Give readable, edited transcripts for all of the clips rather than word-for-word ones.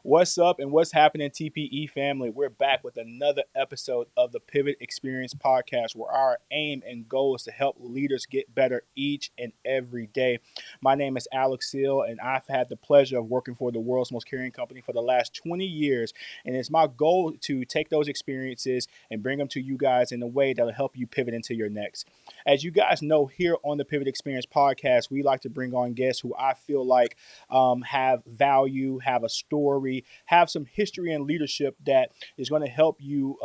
What's up and what's happening, TPE family? We're back with another episode of the Pivot Experience podcast, where our aim and goal is to help leaders get better each and every day. My name is Alex Seal, and I've had the pleasure of working for the world's most caring company for the last 20 years. And it's my goal to take those experiences and bring them to you guys in a way that'll help you pivot into your next. As you guys know, here on the Pivot Experience podcast, we like to bring on guests who I feel like have value, have a story, have some history and leadership that is going to help you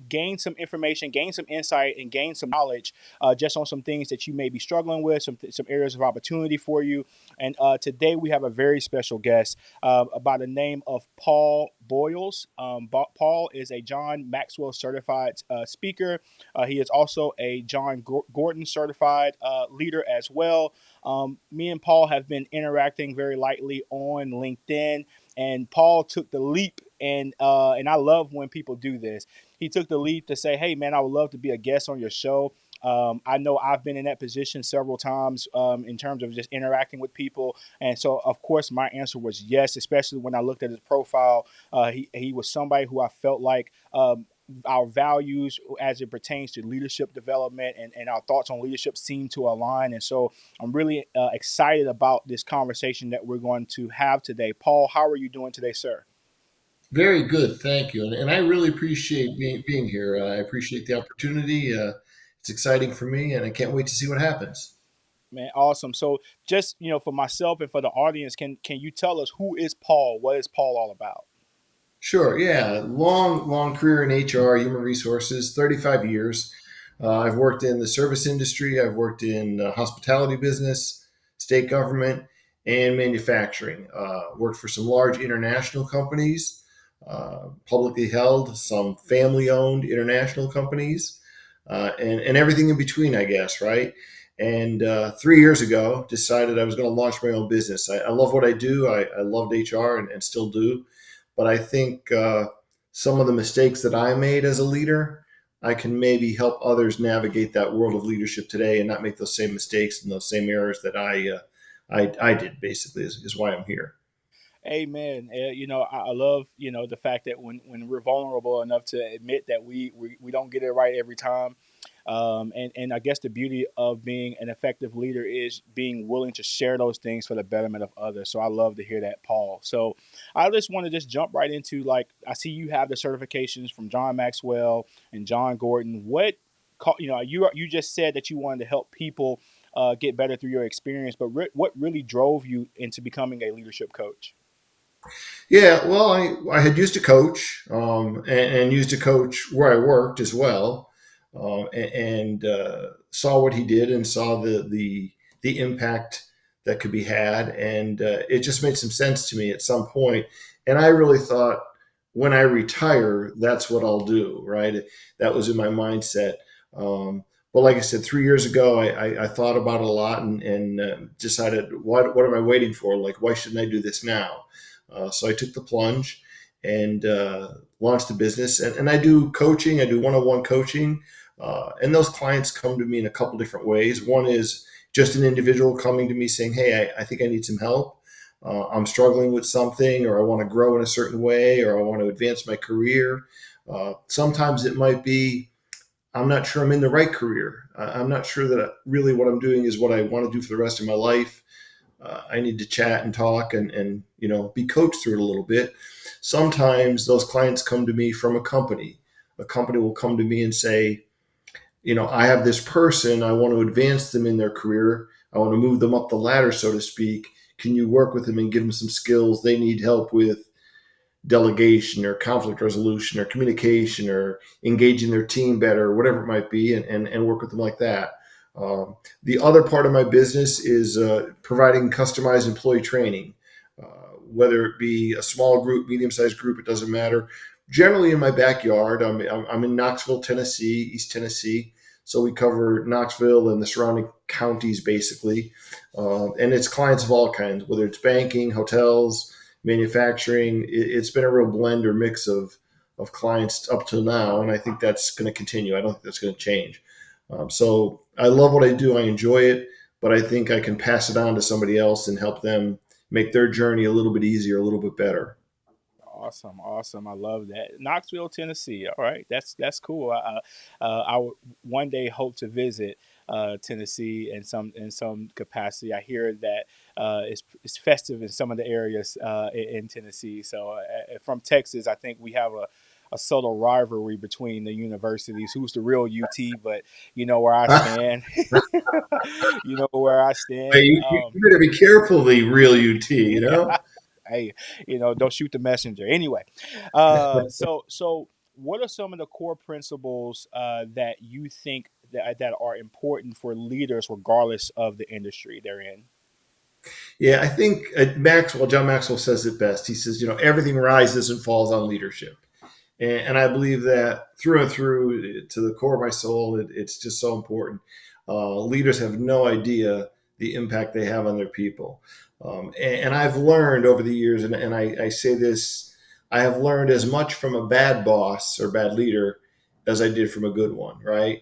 gain some information, gain some insight, and gain some knowledge just on some things that you may be struggling with, some areas of opportunity for you. And today we have a very special guest by the name of Paul Boyles. Paul is a John Maxwell certified speaker. He is also a John Gordon certified leader as well. Me and Paul have been interacting very lightly on LinkedIn, and Paul took the leap, and I love when people do this. He took the leap to say, "Hey, man, I would love to be a guest on your show." I know I've been in that position several times in terms of just interacting with people, and so of course my answer was yes. Especially when I looked at his profile, he was somebody who I felt like. Our values as it pertains to leadership development and our thoughts on leadership seem to align. And so I'm really excited about this conversation that we're going to have today. Paul, how are you doing today, sir? Very good, thank you, and I really appreciate being here. I appreciate the opportunity. It's exciting for me, and I can't wait to see what happens. Man, awesome. So just, for myself and for the audience, can you tell us who is Paul? What is Paul all about? Sure, yeah, long career in HR, human resources, 35 years. I've worked in the service industry. I've worked in hospitality business, state government, and manufacturing. Worked for some large international companies, publicly held, some family-owned international companies, and everything in between, I guess, right? And 3 years ago, decided I was going to launch my own business. I love what I do. I loved HR and still do, but I think some of the mistakes that I made as a leader, I can maybe help others navigate that world of leadership today and not make those same mistakes and those same errors that I did. Basically, is why I'm here. Amen. I love, the fact that when we're vulnerable enough to admit that we don't get it right every time. And I guess the beauty of being an effective leader is being willing to share those things for the betterment of others. So I love to hear that, Paul. So I just want to just jump right into, like, I see you have the certifications from John Maxwell and John Gordon. You just said that you wanted to help people get better through your experience, but what really drove you into becoming a leadership coach? Yeah, well, I had used to coach and used to coach where I worked as well, and saw what he did and saw the impact that could be had, and it just made some sense to me at some point. And I really thought, when I retire, that's what I'll do. Right, that was in my mindset. But like I said, 3 years ago, I thought about it a lot and decided, what am I waiting for? Like, why shouldn't I do this now? So I took the plunge and launched the business. And I do coaching. I do one-on-one coaching, and those clients come to me in a couple different ways. One is just an individual coming to me saying, "Hey, I think I need some help. I'm struggling with something, or I want to grow in a certain way, or I want to advance my career." Sometimes it might be, I'm not sure I'm in the right career. I'm not sure that really what I'm doing is what I want to do for the rest of my life. I need to chat and talk and be coached through it a little bit. Sometimes those clients come to me from a company. A company will come to me and say, I have this person. I want to advance them in their career. I want to move them up the ladder, so to speak. Can you work with them and give them some skills they need help with? Delegation or conflict resolution or communication or engaging their team better or whatever it might be, and work with them like that. The other part of my business is providing customized employee training, whether it be a small group, medium-sized group, it doesn't matter. Generally in my backyard. I'm in Knoxville, Tennessee, East Tennessee. So we cover Knoxville and the surrounding counties basically. And it's clients of all kinds, whether it's banking, hotels, manufacturing. It's been a real blend or mix of clients up till now. And I think that's going to continue. I don't think that's going to change. So I love what I do. I enjoy it, but I think I can pass it on to somebody else and help them make their journey a little bit easier, a little bit better. Awesome, awesome. I love that. Knoxville, Tennessee. All right, that's cool. I would one day hope to visit Tennessee in some capacity. I hear that it's festive in some of the areas in Tennessee. So from Texas, I think we have a subtle rivalry between the universities. Who's the real UT? But you know where I stand. You know where I Hey, stand. you better be careful, the real UT, you know? Hey, don't shoot the messenger. Anyway, so what are some of the core principles that you think that are important for leaders, regardless of the industry they're in? Yeah, I think John Maxwell says it best. He says, everything rises and falls on leadership. And I believe that through and through to the core of my soul, it's just so important. Leaders have no idea the impact they have on their people. And I've learned over the years, and I say this, I have learned as much from a bad boss or bad leader as I did from a good one, right?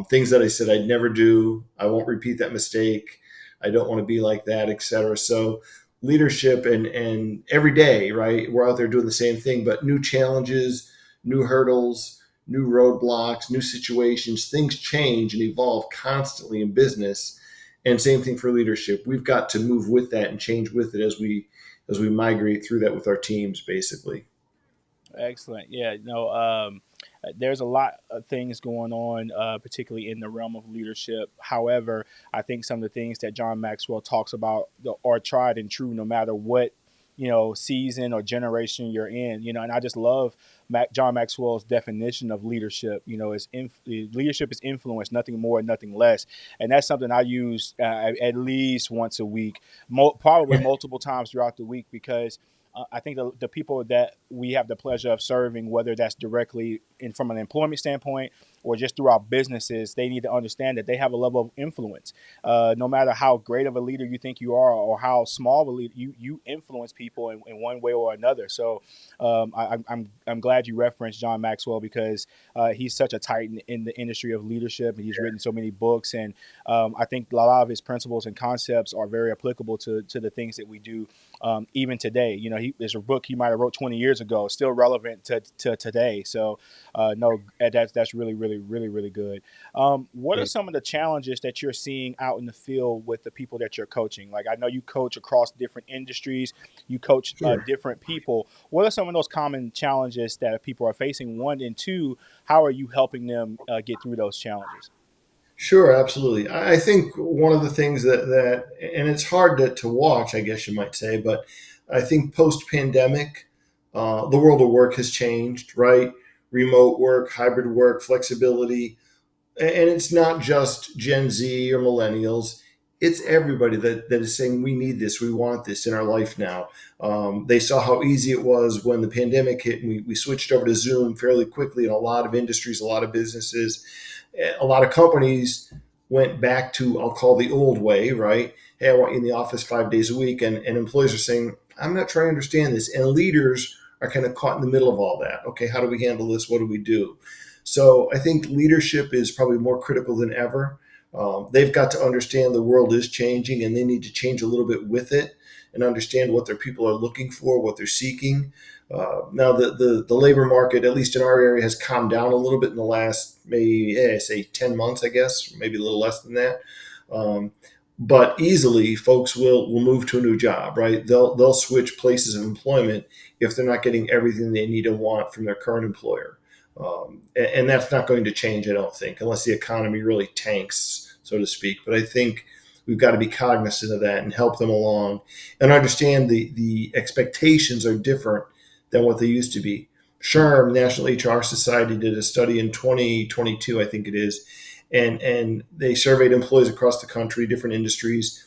Things that I said I'd never do, I won't repeat that mistake. I don't want to be like that, et cetera. So leadership and every day, right? We're out there doing the same thing, but new challenges, new hurdles, new roadblocks, new situations, things change and evolve constantly in business. And same thing for leadership. We've got to move with that and change with it as we migrate through that with our teams, basically. Excellent. Yeah, there's a lot of things going on, particularly in the realm of leadership. However, I think some of the things that John Maxwell talks about are tried and true, no matter what season or generation you're in. And I just love John Maxwell's definition of leadership. Leadership is influence, nothing more, nothing less, and that's something I use at least once a week, probably multiple times throughout the week, because I think the people that we have the pleasure of serving, whether that's directly from an employment standpoint or just through our businesses, they need to understand that they have a level of influence. No matter how great of a leader you think you are, or how small of a leader, you influence people in one way or another. So I'm glad you referenced John Maxwell, because he's such a titan in the industry of leadership, and he's written so many books. And I think a lot of his principles and concepts are very applicable to the things that we do even today. There's a book he might have wrote 20 years ago, still relevant to today. So, no, that's really, really, really, really good. What are some of the challenges that you're seeing out in the field with the people that you're coaching? Like, I know you coach across different industries, you coach Sure. different people. What are some of those common challenges that people are facing? One, and two, how are you helping them get through those challenges? Sure, absolutely. I think one of the things that and it's hard to watch, I guess you might say, but I think post pandemic, the world of work has changed, right? Remote work, hybrid work, flexibility, and it's not just Gen Z or millennials. It's everybody that is saying we need this, we want this in our life now. They saw how easy it was when the pandemic hit, and we switched over to Zoom fairly quickly in a lot of industries, a lot of businesses, a lot of companies went back to, I'll call the old way, right? Hey, I want you in the office 5 days a week. And employees are saying, I'm not trying to understand this. And leaders are kind of caught in the middle of all that. Okay, how do we handle this? What do we do? So I think leadership is probably more critical than ever. They've got to understand the world is changing, and they need to change a little bit with it and understand what their people are looking for, what they're seeking. Now, the labor market, at least in our area, has calmed down a little bit in the last maybe say 10 months, I guess, maybe a little less than that. Um, but easily, folks will move to a new job, right? They'll switch places of employment if they're not getting everything they need and want from their current employer. And that's not going to change, I don't think, unless the economy really tanks, so to speak. But I think we've got to be cognizant of that and help them along and understand the expectations are different than what they used to be. SHRM, National HR Society, did a study in 2022, I think it is, and they surveyed employees across the country, different industries,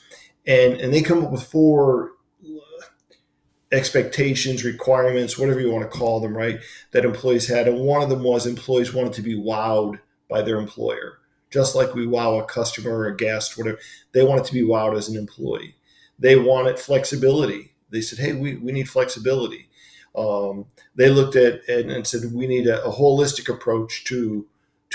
and they come up with four expectations, requirements, whatever you want to call them, right? That employees had. And one of them was employees wanted to be wowed by their employer, just like we wow a customer or a guest, whatever. They wanted to be wowed as an employee. They wanted flexibility. They said, hey, we need flexibility. They looked at it and said, we need a holistic approach to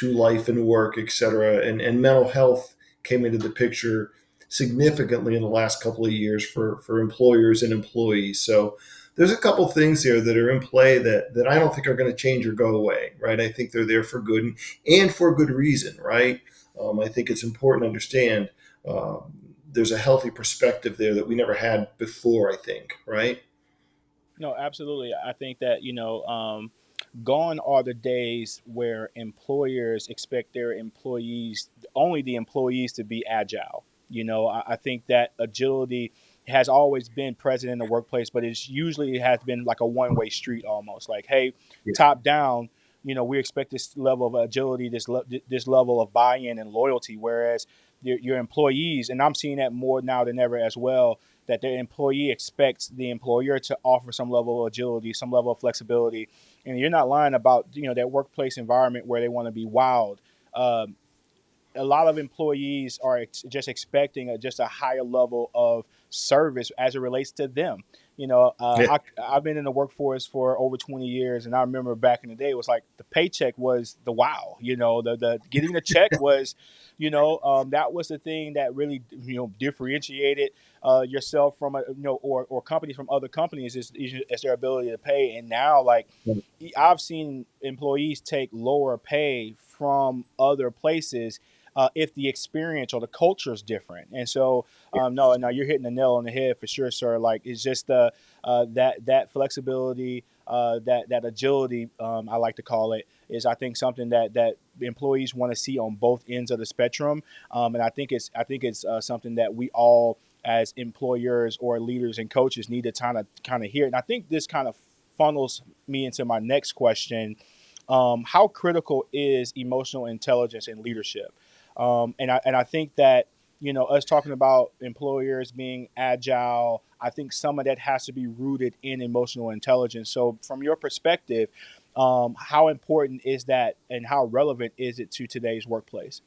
life and work, et cetera. And mental health came into the picture significantly in the last couple of years for employers and employees. So there's a couple things here that are in play that I don't think are going to change or go away, right? I think they're there for good and for good reason, right? I think it's important to understand there's a healthy perspective there that we never had before, I think, right? No, absolutely. I think that, gone are the days where employers expect their employees, only the employees, to be agile. I think that agility has always been present in the workplace, but it has been like a one-way street almost. Like, hey, Yeah. top down, we expect this level of agility, this level of buy-in and loyalty. Whereas your employees, and I'm seeing that more now than ever as well, that the employee expects the employer to offer some level of agility, some level of flexibility. And you're not lying about that workplace environment where they want to be wild. Um, a lot of employees are just expecting just a higher level of service as it relates to them. Yeah. I've been in the workforce for over 20 years, and I remember back in the day, it was like the paycheck was the wow. The getting the check was, that was the thing that really differentiated yourself from or companies from other companies is their ability to pay. And now, like, I've seen employees take lower pay from other places if the experience or the culture is different. And so, no, you're hitting the nail on the head for sure, sir. Like, it's just that flexibility, that agility, I like to call it, is I think something that employees want to see on both ends of the spectrum. And I think it's something that we all as employers or leaders and coaches need to kind of hear. And I think this kind of funnels me into my next question. How critical is emotional intelligence in leadership? And I think that us talking about employers being agile, I think some of that has to be rooted in emotional intelligence. So, from your perspective, how important is that, and how relevant is it to today's workplace?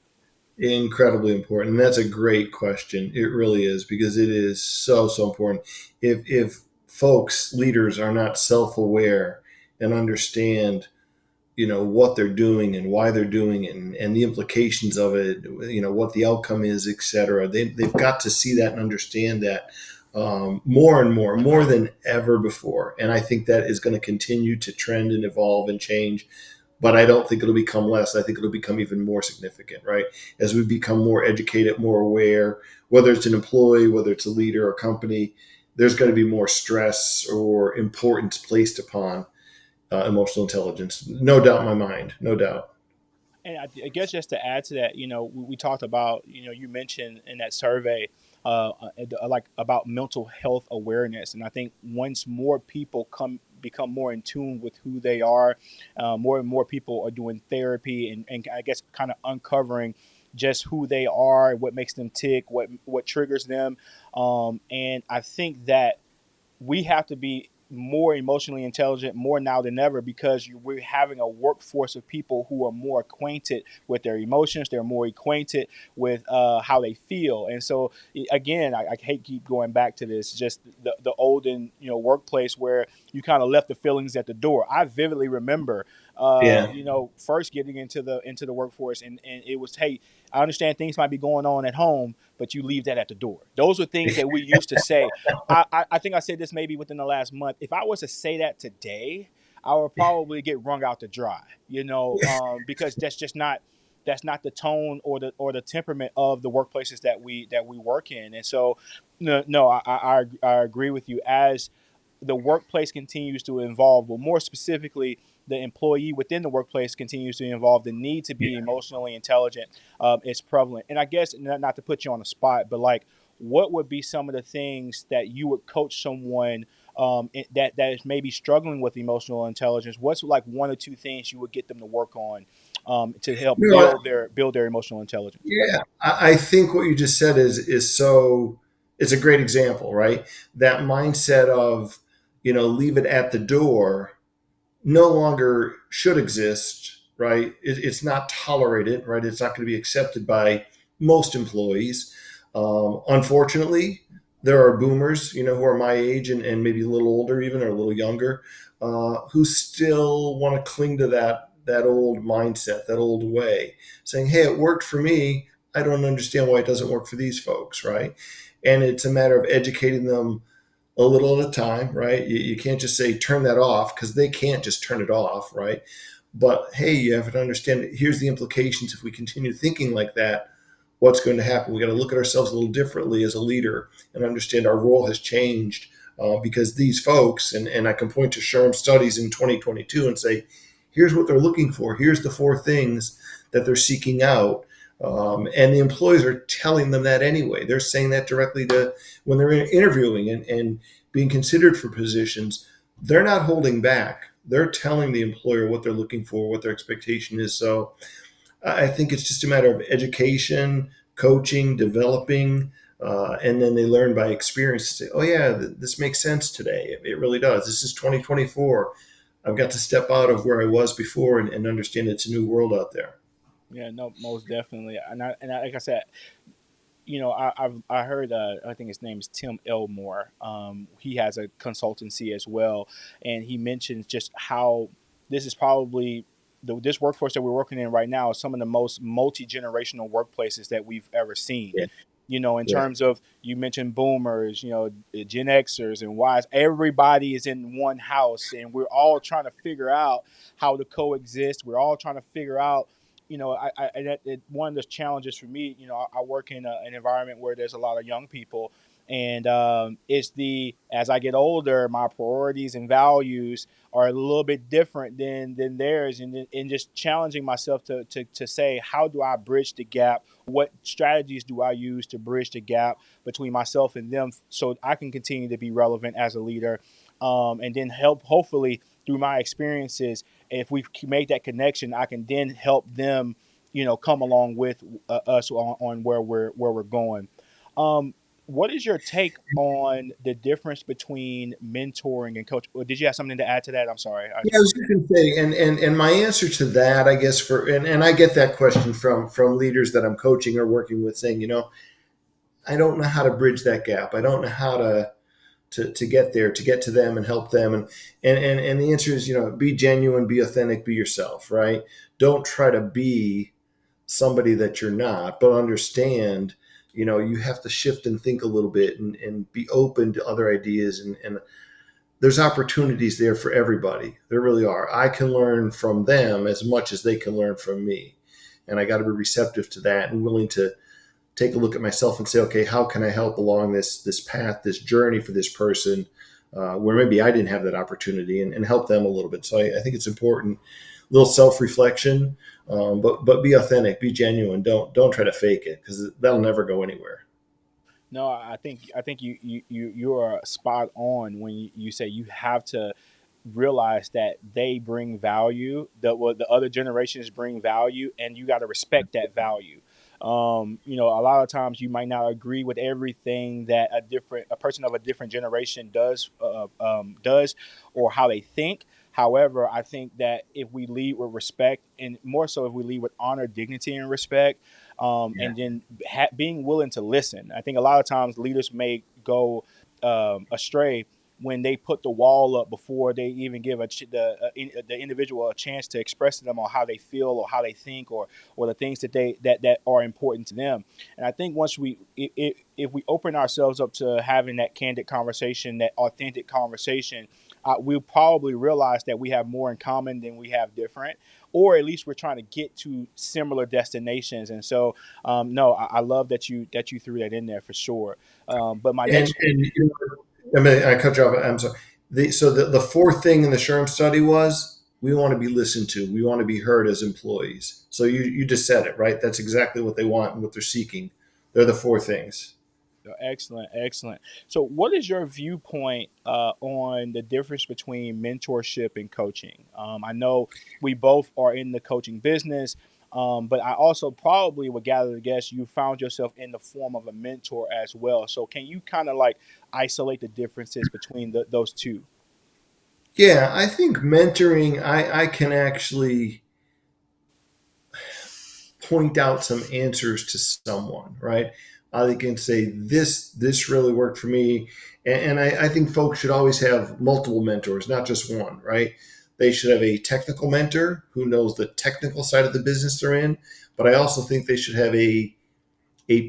Incredibly important. And that's a great question. It really is, because it is so important. If folks, leaders, are not self-aware and understand, what they're doing and why they're doing it, and the implications of it, what the outcome is, etc., they've got to see that and understand that more and more than ever before. And I think that is going to continue to trend and evolve and change, but I don't think it'll become less. I think it'll become even more significant, right? As we become more educated, more aware, whether it's an employee, whether it's a leader or company, there's going to be more stress or importance placed upon emotional intelligence. No doubt in my mind. No doubt. And I guess just to add to that, we talked about, you mentioned in that survey, like about mental health awareness, and I think once more people become more in tune with who they are, more and more people are doing therapy, and I guess kind of uncovering just who they are, what makes them tick, what triggers them, and I think that we have to be more emotionally intelligent more now than ever, because we're having a workforce of people who are more acquainted with their emotions. They're more acquainted with how they feel. And so, again, I hate keep going back to this, just the olden workplace where you kind of left the feelings at the door. I vividly remember Yeah. first getting into the workforce, and it was, hey, I understand things might be going on at home, but you leave that at the door. Those were things that we used to say. I think I said this maybe within the last month. If I was to say that today, I would probably get wrung out to dry, because that's not the tone or the temperament of the workplaces that we work in. And so, no, I agree with you. As the workplace continues to evolve, but more specifically, the employee within the workplace continues to evolve, the need to be emotionally intelligent is prevalent. And I guess, not to put you on the spot, but like, what would be some of the things that you would coach someone that is maybe struggling with emotional intelligence? What's like one or two things you would get them to work on to help You know what? build their emotional intelligence? Yeah, I think what you just said is so. It's a great example, right? That mindset of, leave it at the door no longer should exist, right? It's not tolerated, right? It's not going to be accepted by most employees. Unfortunately, there are boomers, who are my age and maybe a little older, even, or a little younger, who still want to cling to that old mindset, that old way, saying, "Hey, it worked for me. I don't understand why it doesn't work for these folks," right? And it's a matter of educating them a little at a time, right? You can't just say turn that off because they can't just turn it off, right? But hey, you have to understand here's the implications if we continue thinking like that. What's going to happen? We got to look at ourselves a little differently as a leader and understand our role has changed because these folks, and I can point to SHRM studies in 2022 and say, here's what they're looking for. Here's the four things that they're seeking out. And the employees are telling them that anyway. They're saying that directly to when they're interviewing and being considered for positions. They're not holding back. They're telling the employer what they're looking for, what their expectation is. So I think it's just a matter of education, coaching, developing, and then they learn by experience to say, oh, yeah, this makes sense today. It really does. This is 2024. I've got to step out of where I was before and understand it's a new world out there. Yeah, no, most definitely. Like I said, I heard I think his name is Tim Elmore. He has a consultancy as well, and he mentions just how this is probably this workforce that we're working in right now is some of the most multi generational workplaces that we've ever seen. Yeah, In yeah, terms of you mentioned boomers, Gen Xers and Ys, everybody is in one house, and we're all trying to figure out how to coexist. We're all trying to figure out one of the challenges for me, I work in an environment where there's a lot of young people, and it's as I get older, my priorities and values are a little bit different than theirs, and just challenging myself to say, how do I bridge the gap? What strategies do I use to bridge the gap between myself and them, so I can continue to be relevant as a leader, and then help hopefully through my experiences, if we make that connection, I can then help them, come along with us on where we're going. Um, what is your take on the difference between mentoring and coach? Or did you have something to add to that? I'm sorry. yeah. I was just going to say, and my answer to that, I guess, and I get that question from leaders that I'm coaching or working with, saying, I don't know how to bridge that gap. I don't know how to get there, to get to them and help them. And the answer is, be genuine, be authentic, be yourself, right? Don't try to be somebody that you're not, but understand, you have to shift and think a little bit and be open to other ideas. And there's opportunities there for everybody. There really are. I can learn from them as much as they can learn from me. And I got to be receptive to that and willing to take a look at myself and say, okay, how can I help along this path, this journey for this person, where maybe I didn't have that opportunity, and help them a little bit. So I think it's important, a little self reflection, but be authentic, be genuine. Don't try to fake it because that'll never go anywhere. No, I think you are spot on when you say you have to realize that they bring value, that what the other generations bring value, and you got to respect that value. A lot of times you might not agree with everything that a person of a different generation does, or how they think. However, I think that if we lead with respect, and more so if we lead with honor, dignity, and respect, Yeah. and then being willing to listen. I think a lot of times leaders may go astray when they put the wall up before they even give the individual a chance to express to them on how they feel or how they think, or the things that are important to them. And I think once if we open ourselves up to having that candid conversation, that authentic conversation, we'll probably realize that we have more in common than we have different, or at least we're trying to get to similar destinations. And so, no, I love that you threw that in there for sure. But my And, next, and I mean, I cut you off. I'm sorry. So the fourth thing in the SHRM study was we want to be listened to. We want to be heard as employees. So you just said it, right? That's exactly what they want and what they're seeking. They're the four things. excellent, excellent. So, what is your viewpoint on the difference between mentorship and coaching? I know we both are in the coaching business, but I also probably would gather to guess you found yourself in the form of a mentor as well. So, can you kind of like isolate the differences between those two? Yeah, I think mentoring, I can actually point out some answers to someone, right? I can say this really worked for me, and I think folks should always have multiple mentors, not just one, right? They should have a technical mentor who knows the technical side of the business they're in, but I also think they should have a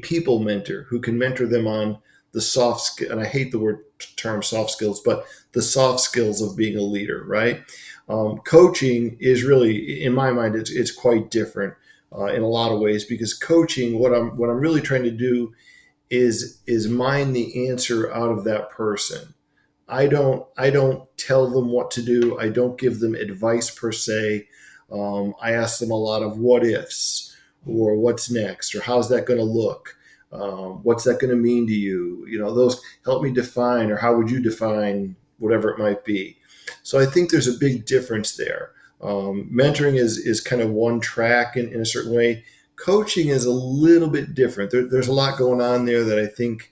people mentor who can mentor them on the soft skill, and I hate the word term soft skills, but the soft skills of being a leader, right? Coaching is really, in my mind, it's quite different in a lot of ways, because coaching, what I'm really trying to do is mine the answer out of that person. I don't tell them what to do. I don't give them advice per se. I ask them a lot of what ifs, or what's next, or how's that going to look. What's that going to mean to you? Those help me define, or how would you define whatever it might be. So I think there's a big difference there. Mentoring is kind of one track in a certain way. Coaching is a little bit different. There's a lot going on there that I think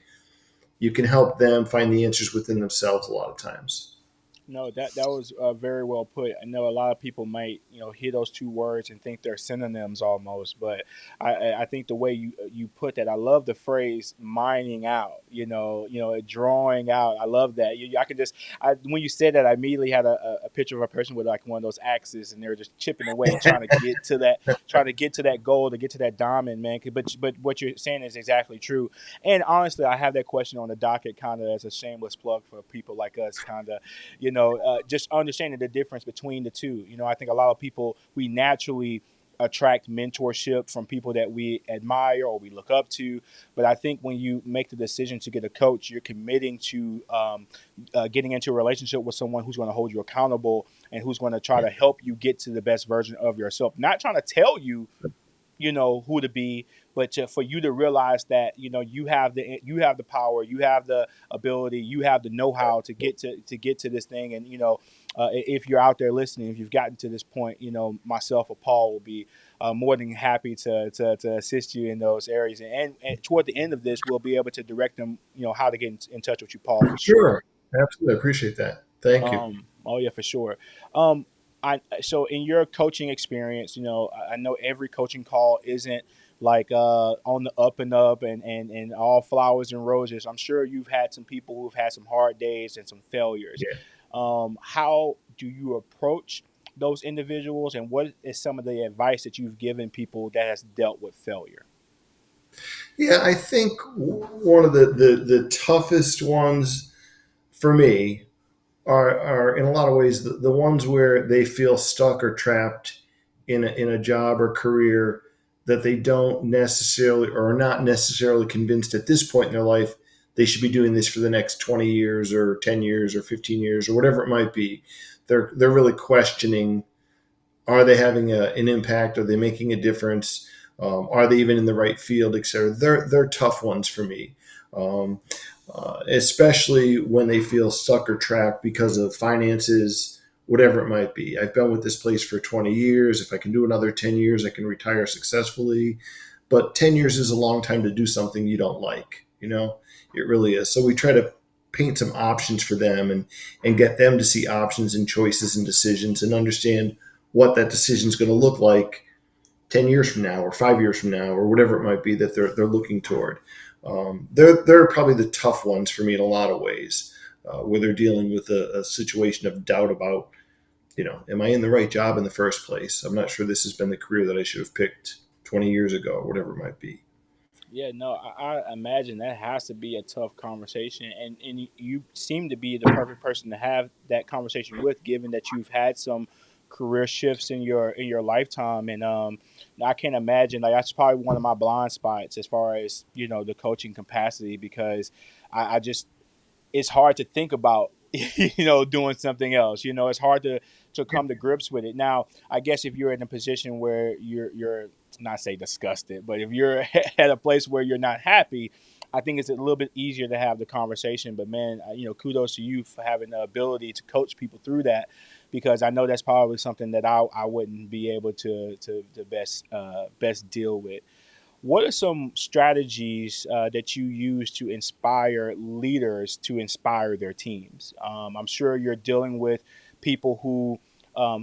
you can help them find the answers within themselves a lot of times. No, that was very well put. I know a lot of people might hear those two words and think they're synonyms almost, but I think the way you put that, I love the phrase mining out. Drawing out. I love that. I can just when you said that, I immediately had a picture of a person with like one of those axes, and they're just chipping away, trying to get to that goal, to get to that diamond, man. But what you're saying is exactly true. And honestly, I have that question on the docket, kind of as a shameless plug for people like us, kind of just understanding the difference between the two. I think a lot of people, we naturally attract mentorship from people that we admire or we look up to. But I think when you make the decision to get a coach, you're committing to getting into a relationship with someone who's going to hold you accountable and who's going to try to help you get to the best version of yourself. Not trying to tell you who to be, but for you to realize that you have the power, you have the ability, you have the know-how to get to this thing. And if you're out there listening, if you've gotten to this point, myself or Paul will be more than happy to assist you in those areas. And toward the end of this, we'll be able to direct them how to get in touch with you, Paul, for sure. Sure. Absolutely. I appreciate that. Thank you. Oh yeah, for sure. Um, so in your coaching experience, I know every coaching call isn't like on the up and up and all flowers and roses. I'm sure you've had some people who've had some hard days and some failures. Yeah. How do you approach those individuals, and what is some of the advice that you've given people that has dealt with failure? Yeah, I think one of the toughest ones for me are in a lot of ways the ones where they feel stuck or trapped in a job or career that they don't necessarily, or are not necessarily convinced at this point in their life they should be doing this for the next 20 years or 10 years or 15 years or whatever it might be. They're really questioning, are they having an impact? Are they making a difference? Are they even in the right field, et cetera? They're tough ones for me. Especially when they feel stuck or trapped because of finances, whatever it might be. I've been with this place for 20 years. If I can do another 10 years, I can retire successfully. But 10 years is a long time to do something you don't like. It really is. So we try to paint some options for them, and get them to see options and choices and decisions, and understand what that decision is going to look like 10 years from now or 5 years from now or whatever it might be that they're looking toward. They're probably the tough ones for me in a lot of ways, where they're dealing with a situation of doubt about, am I in the right job in the first place? I'm not sure this has been the career that I should have picked 20 years ago or whatever it might be. Yeah, no, I imagine that has to be a tough conversation, and you seem to be the perfect person to have that conversation with, given that you've had some career shifts in your lifetime. And I can't imagine, like, that's probably one of my blind spots as far as the coaching capacity, because I just, it's hard to think about doing something else. It's hard to come to grips with it. Now I guess if you're in a position where you're not say disgusted, but if you're at a place where you're not happy, I think it's a little bit easier to have the conversation. But man, kudos to you for having the ability to coach people through that, because I know that's probably something that I wouldn't be able to best deal with. What are some strategies that you use to inspire leaders to inspire their teams? I'm sure you're dealing with people who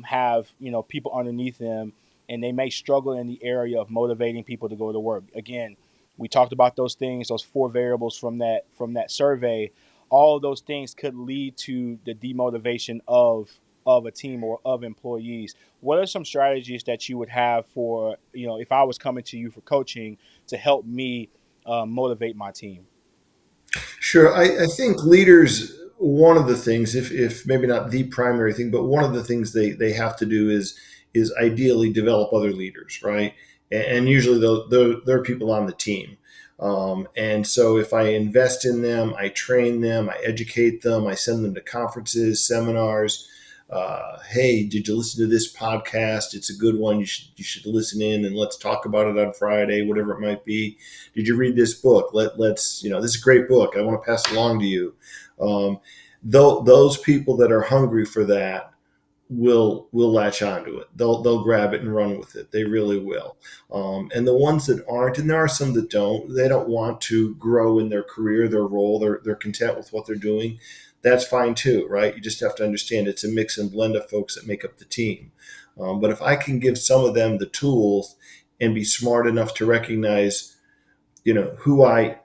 have people underneath them, and they may struggle in the area of motivating people to go to work. Again, we talked about those things, those four variables from that survey. All of those things could lead to the demotivation of a team or of employees. What are some strategies that you would have for, if I was coming to you for coaching to help me motivate my team? Sure. I think leaders, one of the things, if maybe not the primary thing, but one of the things they have to do is ideally develop other leaders, right? And usually they're people on the team. And so if I invest in them, I train them, I educate them, I send them to conferences, seminars. Hey, did you listen to this podcast? It's a good one. You should listen in and let's talk about it on Friday, whatever it might be. Did you read this book? Let's this is a great book. I want to pass it along to you. Um, those people that are hungry for that will latch onto it. They'll grab it and run with it. They really will. And the ones that aren't, and there are some that don't, they don't want to grow in their career, their role. They're content with what they're doing. That's fine too, right? You just have to understand it's a mix and blend of folks that make up the team. But if I can give some of them the tools and be smart enough to recognize, who I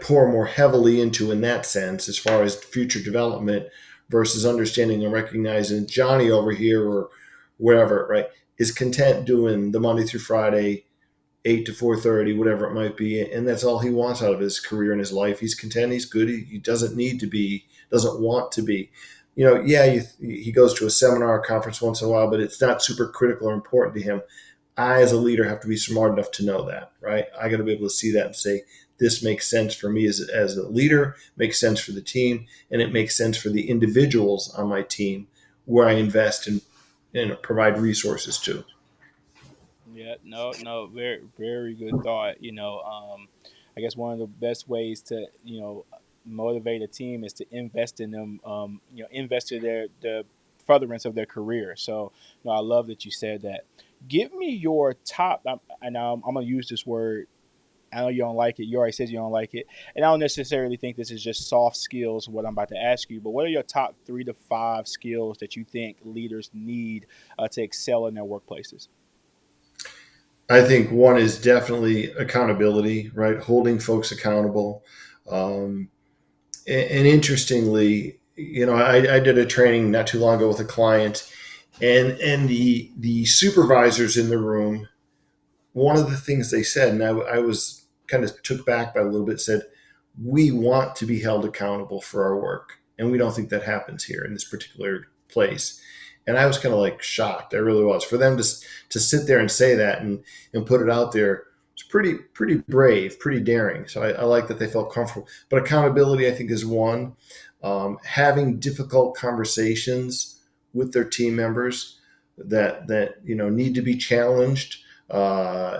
pour more heavily into in that sense, as far as future development versus understanding and recognizing Johnny over here or wherever, right, is content doing the Monday through Friday, 8 to 4:30, whatever it might be, and that's all he wants out of his career and his life. He's content. He's good. He doesn't need to be. Doesn't want to be. Yeah, he goes to a seminar or conference once in a while, but it's not super critical or important to him. I, as a leader, have to be smart enough to know that, right? I got to be able to see that and say, this makes sense for me as a leader, makes sense for the team, and it makes sense for the individuals on my team where I invest and provide resources to. Yeah, no, no, very, very good thought. I guess one of the best ways to, motivate a team is to invest in them. Invest in the furtherance of their career. So, I love that you said that. Give me your top, and I'm gonna use this word. I know you don't like it. You already said you don't like it, and I don't necessarily think this is just soft skills. What I'm about to ask you, but what are your top 3 to 5 skills that you think leaders need to excel in their workplaces? I think one is definitely accountability, right? Holding folks accountable. Um, and interestingly, I did a training not too long ago with a client, and the supervisors in the room, one of the things they said, and I was kind of took back by a little bit, said, we want to be held accountable for our work. And we don't think that happens here in this particular place. And I was kind of like shocked. I really was. For them to sit there and say that and put it out there, it's pretty brave, pretty daring. So I like that they felt comfortable. But accountability, I think, is one. Having difficult conversations with their team members that need to be challenged,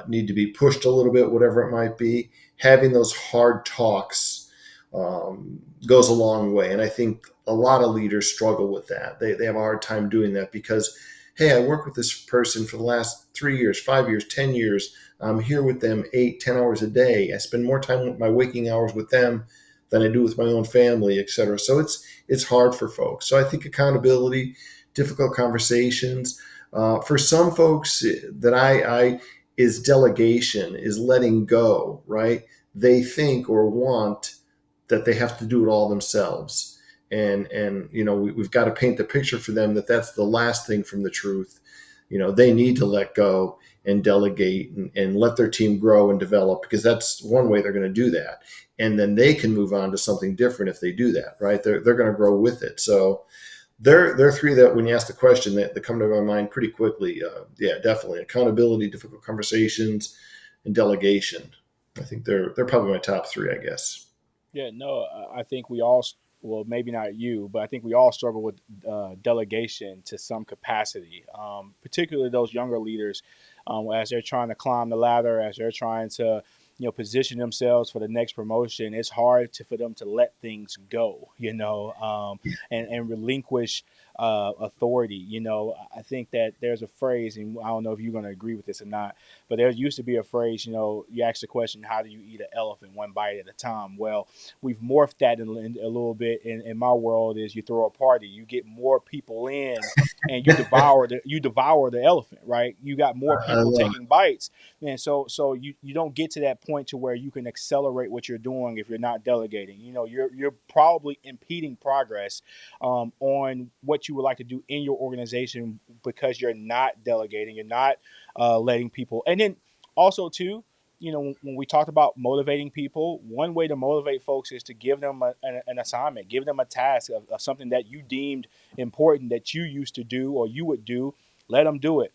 need to be pushed a little bit, whatever it might be. Having those hard talks goes a long way. And I think a lot of leaders struggle with that. They have a hard time doing that because, hey, I work with this person for the last 3 years, 5 years, 10 years. I'm here with them 8, 10 hours a day. I spend more time with my waking hours with them than I do with my own family, et cetera. So it's hard for folks. So I think accountability, difficult conversations. For some folks, that I is delegation, is letting go, right? They think or want that they have to do it all themselves. And we've got to paint the picture for them that that's the last thing from the truth. They need to let go and delegate and let their team grow and develop, because that's one way they're going to do that. And then they can move on to something different if they do that, right? They're going to grow with it. So there are three that, when you ask the question, that come to my mind pretty quickly. Yeah, definitely accountability, difficult conversations, and delegation. I think they're probably my top three, I guess. Yeah, no, I think we all, well, maybe not you, but I think we all struggle with delegation to some capacity, particularly those younger leaders, as they're trying to climb the ladder, as they're trying to, position themselves for the next promotion. It's hard for them to let things go, and relinquish authority. I think that there's a phrase, and I don't know if you're going to agree with this or not, but there used to be a phrase, you ask the question, how do you eat an elephant one bite at a time? Well, we've morphed that in a little bit in my world. Is you throw a party, you get more people in, and you devour the elephant, right? You got more I people love taking bites, and so you don't get to that point to where you can accelerate what you're doing if you're not delegating. You're probably impeding progress on what you would like to do in your organization because you're not delegating, you're not letting people. And then also too, when we talked about motivating people, one way to motivate folks is to give them an assignment, give them a task of something that you deemed important that you used to do or you would do. Let them do it.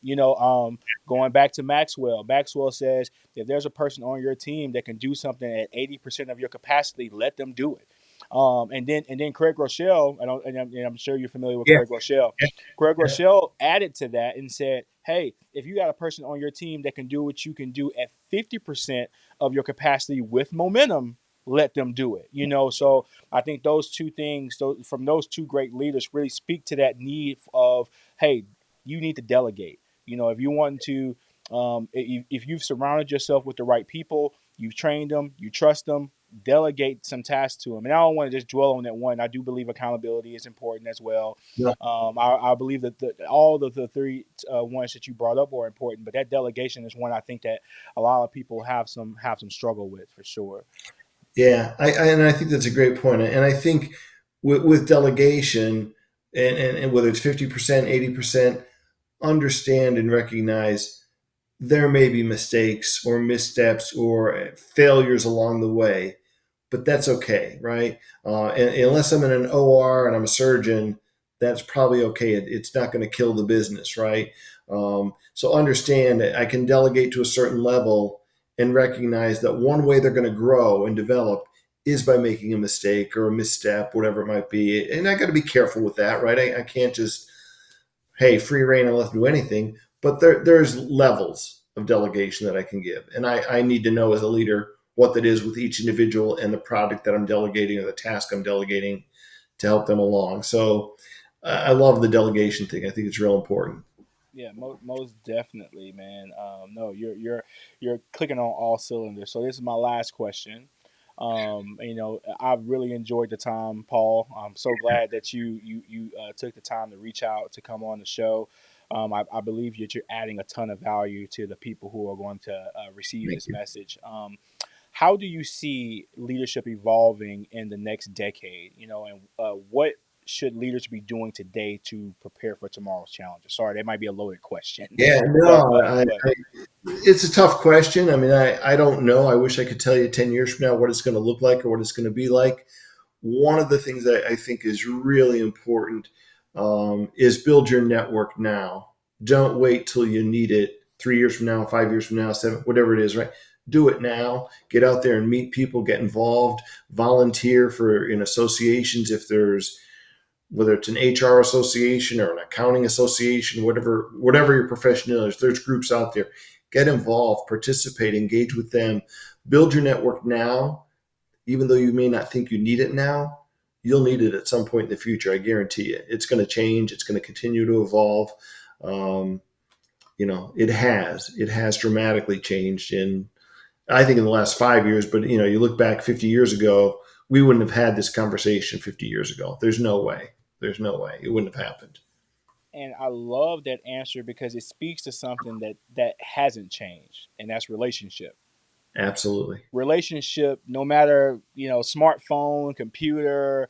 Going back to Maxwell says if there's a person on your team that can do something at 80% of your capacity, let them do it. And then Craig Rochelle, and I'm sure you're familiar with Yeah. Craig Rochelle. Craig Rochelle added to that and said, hey, if you got a person on your team that can do what you can do at 50% of your capacity with momentum, let them do it. So I think those two things, from those two great leaders, really speak to that need of, hey, you need to delegate. If you want to, if you've surrounded yourself with the right people, you've trained them, you trust them, delegate some tasks to them. And I don't want to just dwell on that one. I do believe accountability is important as well. Yeah. I believe that all of the three ones that you brought up are important, but that delegation is one I think that a lot of people have some struggle with for sure. Yeah, and I think that's a great point. And I think with delegation, and whether it's 50%, 80%, understand and recognize there may be mistakes or missteps or failures along the way, but that's okay, right? And unless I'm in an OR and I'm a surgeon, that's probably okay. It's not going to kill the business, right? So understand that I can delegate to a certain level and recognize that one way they're going to grow and develop is by making a mistake or a misstep, whatever it might be. And I got to be careful with that, right? I can't just, hey, free reign and let them do anything. But there's levels of delegation that I can give. And I need to know as a leader what that is with each individual and the product that I'm delegating or the task I'm delegating to help them along. So I love the delegation thing. I think it's real important. Yeah, most definitely, man. No, you're clicking on all cylinders. So this is my last question. I've really enjoyed the time, Paul. I'm so glad that you took the time to reach out to come on the show. I believe that you're adding a ton of value to the people who are going to receive Thank this you. message. How do you see leadership evolving in the next decade? And what should leaders be doing today to prepare for tomorrow's challenges? Sorry, that might be a loaded question, Yeah, but no, but but it's a tough question. I mean, I don't know. I wish I could tell you 10 years from now what it's going to look like or what it's going to be like. One of the things that I think is really important is build your network now. Don't wait till you need it 3 years from now, 5 years from now, seven, whatever it is, right? Do it now. Get out there and meet people, get involved, volunteer for in associations if there's whether it's an HR association or an accounting association, whatever your profession is, there's groups out there. Get involved, participate, engage with them, build your network now, even though you may not think you need it now, you'll need it at some point in the future. I guarantee you. It's going to change. It's going to continue to evolve. Um, it has dramatically changed in, I think, in the last 5 years. But you look back 50 years ago, we wouldn't have had this conversation 50 years ago. There's no way. There's no way it wouldn't have happened. and I love that answer because it speaks to something that hasn't changed, and that's relationship. Absolutely. Relationship, no matter smartphone, computer,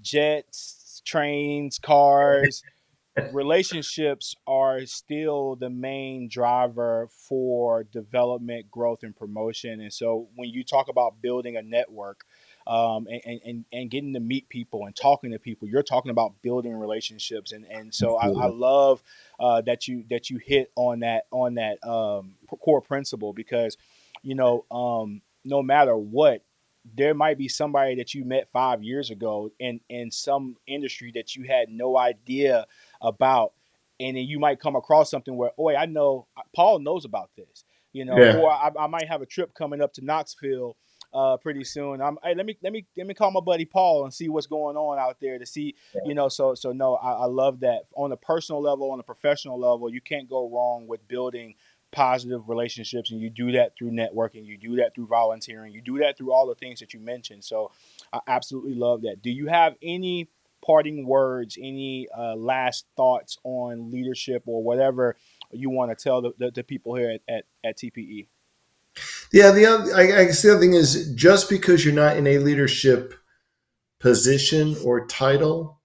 jets, trains, cars, relationships are still the main driver for development, growth, and promotion. And so when you talk about building a network, and getting to meet people and talking to people, you're talking about building relationships. And so I Absolutely. love that you hit on that core principle because no matter what, there might be somebody that you met 5 years ago in some industry that you had no idea about, and then you might come across something where, oh, I know Paul knows about this, Yeah. or I might have a trip coming up to Knoxville pretty soon. Hey, let me call my buddy Paul and see what's going on out there to see, so no, I love that on a personal level, on a professional level. You can't go wrong with building positive relationships, and you do that through networking, you do that through volunteering, you do that through all the things that you mentioned. So I absolutely love that. Do you have any parting words, any last thoughts on leadership or whatever you want to tell the people here at TPE? Yeah. I guess the other thing is just because you're not in a leadership position or title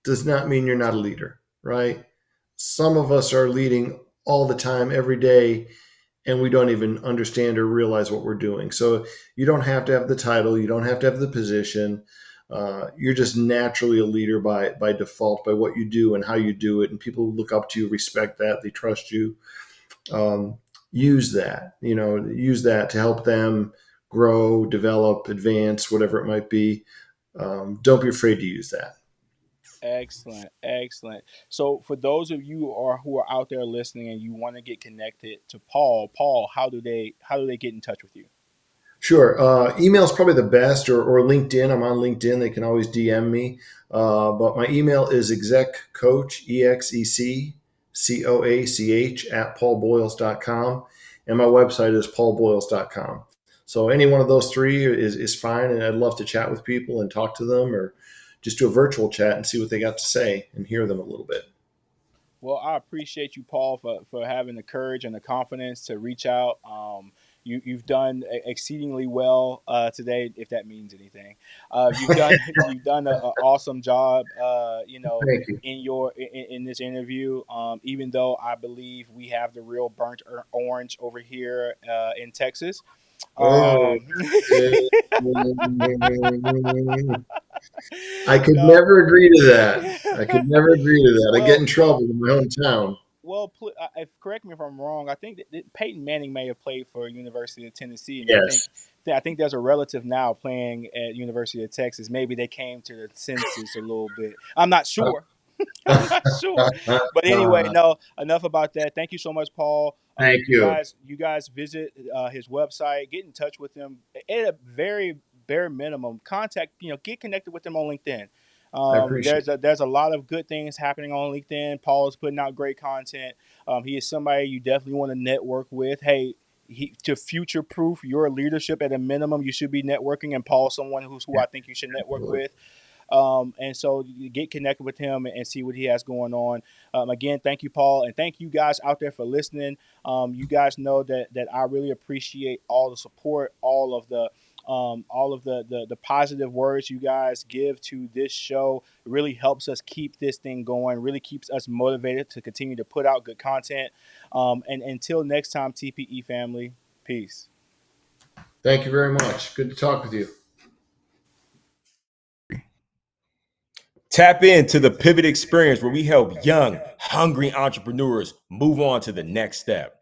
does not mean you're not a leader, right? Some of us are leading all the time, every day, and we don't even understand or realize what we're doing. So you don't have to have the title, you don't have to have the position. You're just naturally a leader by default, by what you do and how you do it, and people look up to you, respect that, they trust you. Um, use that, use that to help them grow, develop, advance, whatever it might be. Don't be afraid to use that. Excellent, excellent. So, for those of you who are out there listening and you want to get connected to Paul, how do they get in touch with you? Sure. Email is probably the best, or LinkedIn. I'm on LinkedIn. They can always DM me. But my email is execcoach, EXECCOACH at paulboyles.com. And my website is paulboyles.com. So any one of those three is fine. And I'd love to chat with people and talk to them, or just do a virtual chat and see what they got to say and hear them a little bit. Well, I appreciate you, Paul, for having the courage and the confidence to reach out. You've done exceedingly well today, if that means anything. You've done you've done an awesome job. Thank you. In this interview. Even though I believe we have the real burnt orange over here in Texas. Oh, Um, I could no. never agree to that. I could never agree to that. I get well, in trouble in my hometown. Well, if, correct me if I'm wrong. I think that Peyton Manning may have played for University of Tennessee, and Yes. I think there's a relative now playing at University of Texas. Maybe they came to the census a little bit. I'm not sure. I'm not sure. But anyway, no. Enough about that. Thank you so much, Paul. Thank you. You guys visit his website. Get in touch with him at a very bare minimum. Contact. Get connected with him on LinkedIn. I appreciate There's a lot of good things happening on LinkedIn. Paul is putting out great content. He is somebody you definitely want to network with. Hey, to future proof your leadership at a minimum, you should be networking. And Paul, someone who it. I think you should network Absolutely. with. And so you get connected with him and see what he has going on. Again, thank you, Paul, and thank you guys out there for listening. You guys know that I really appreciate all the support, all of the positive words you guys give to this show. It really helps us keep this thing going. Really keeps us motivated to continue to put out good content. And until next time, TPE family, peace. Thank you very much. Good to talk with you. Tap into the Pivot Experience where we help young, hungry entrepreneurs move on to the next step.